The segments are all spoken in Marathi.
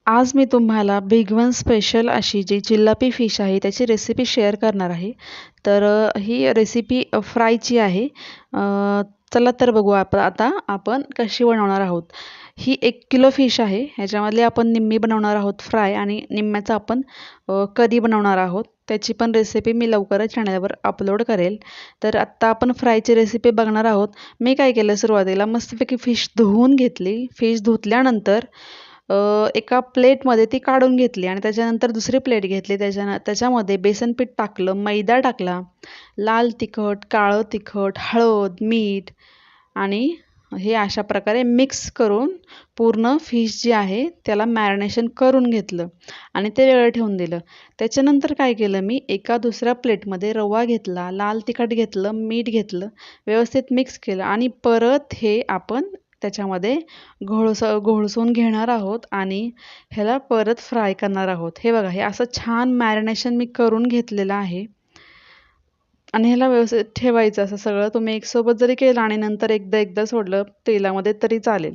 आज मी तुम्हाला बिग वन स्पेशल अशी जी चिल्लापी फिश आहे त्याची रेसिपी शेअर करणार आहे. तर ही रेसिपी फ्रायची आहे. चला तर बघू आता आपण कशी बनवणार आहोत. ही 1 किलो फिश आहे. ह्याच्यामधली आपण निम्मी बनवणार आहोत फ्राय आणि निम्म्याचा आपण करी बनवणार आहोत. त्याची पण रेसिपी मी लवकरच चॅनलवर अपलोड करेल. तर आत्ता आपण फ्रायची रेसिपी बघणार आहोत. मी काय केलं, सुरुवातीला मस्तपैकी फिश धुवून घेतली. फिश धुतल्यानंतर एका प्लेटमध्ये ती काढून घेतली आणि त्याच्यानंतर दुसरी प्लेट घेतली. त्याच्यामध्ये बेसन पीठ टाकलं, मैदा टाकला, लाल तिखट, काळं तिखट, हळद, मीठ आणि हे अशा प्रकारे मिक्स करून पूर्ण फिश जी आहे त्याला मॅरिनेशन करून घेतलं आणि ते वेगळं ठेवून दिलं. त्याच्यानंतर काय केलं, मी एका दुसऱ्या प्लेटमध्ये रवा घेतला, लाल तिखट घेतलं, मीठ घेतलं, व्यवस्थित मिक्स केलं आणि परत हे आपण त्याच्यामध्ये घोळसवून घेणार आहोत आणि ह्याला परत फ्राय करणार आहोत. हे बघा, हे असं छान मॅरिनेशन मी करून घेतलेलं आहे आणि ह्याला व्यवस्थित ठेवायचं. असं सगळं तुम्ही एकसोबत जरी केलं आणि नंतर एकदा सोडलं तेलामध्ये तरी चालेल.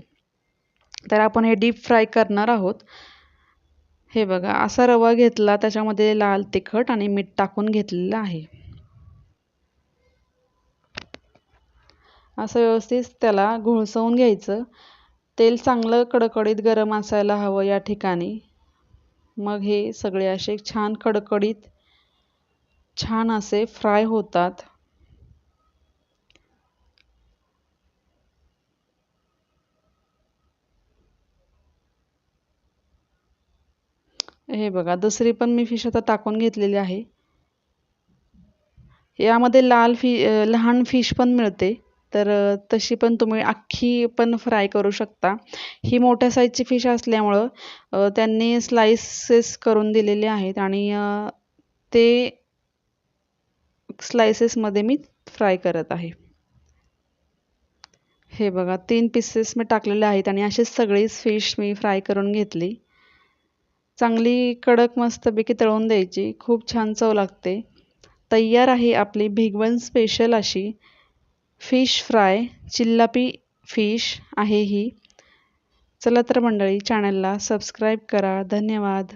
तर आपण हे डीप फ्राय करणार आहोत. हे बघा, असा रवा घेतला, त्याच्यामध्ये लाल तिखट आणि मीठ टाकून घेतलेलं आहे. असं व्यवस्थित त्याला घोळसवून घ्यायचं. तेल चांगलं कडकडीत गरम असायला हवं या ठिकाणी. मग हे सगळे असे छान कडकडीत छान असे फ्राय होतात. हे बघा, दुसरी पण मी फिश आता टाकून घेतलेली आहे. यामध्ये लहान फिश पण मिळते. तर तशी पण तुम्ही अख्खी पण फ्राय करू शकता. ही मोठ्या साईजची फिश असल्यामुळं त्यांनी स्लाइसेस करून दिलेले आहेत आणि ते स्लाइसेसमध्ये मी फ्राय करत आहे. हे बघा, 3 पीसेस मी टाकलेले आहेत आणि अशीच सगळीच फिश मी फ्राय करून घेतली. चांगली कडक मस्तपैकी तळून द्यायची. खूप छान चव लागते. तयार आहे आपली बिग वन स्पेशल अशी फिश फ्राय. चिल्लापी फिश आहे ही. चला तर मंडळी, चॅनलला सबस्क्राईब करा. धन्यवाद.